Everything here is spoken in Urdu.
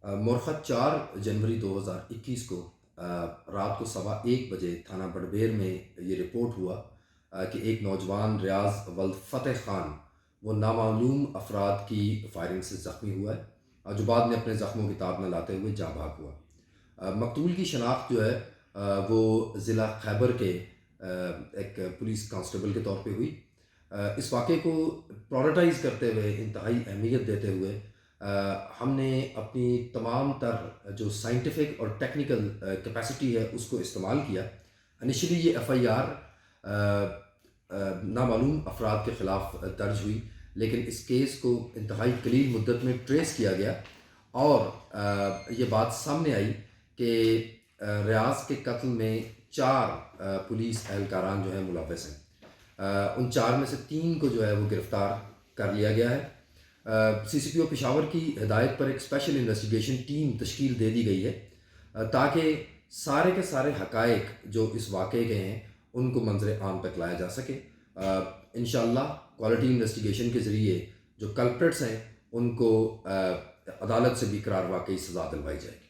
مرخت 4 جنوری 2021 کو رات کو 1:15 بجے تھانہ بڑبیر میں یہ رپورٹ ہوا کہ ایک نوجوان ریاض ولد فتح خان وہ نامعلوم افراد کی فائرنگ سے زخمی ہوا ہے، جو بعد میں اپنے زخموں کی تاب نہ لاتے ہوئے جاں بحق ہوا۔ مقتول کی شناخت جو ہے وہ ضلع خیبر کے ایک پولیس کانسٹیبل کے طور پہ ہوئی۔ اس واقعے کو پرائورٹائز کرتے ہوئے، انتہائی اہمیت دیتے ہوئے، ہم نے اپنی تمام تر جو سائنٹیفک اور ٹیکنیکل کیپیسٹی ہے اس کو استعمال کیا۔ انیشلی یہ ایف آئی آر نامعلوم افراد کے خلاف درج ہوئی، لیکن اس کیس کو انتہائی قلیل مدت میں ٹریس کیا گیا اور یہ بات سامنے آئی کہ ریاض کے قتل میں 4 پولیس اہلکاران جو ہیں ملوث ہیں۔ ان 4 میں سے 3 کو جو ہے وہ گرفتار کر لیا گیا ہے۔ سی سی پی او پشاور کی ہدایت پر ایک اسپیشل انویسٹیگیشن ٹیم تشکیل دے دی گئی ہے تاکہ سارے کے سارے حقائق جو اس واقعے کے ہیں ان کو منظر عام تک لایا جا سکے۔ انشاءاللہ کوالٹی انویسٹیگیشن کے ذریعے جو کلپریٹس ہیں ان کو عدالت سے بھی قرار واقعی سزا دلوائی جائے گی۔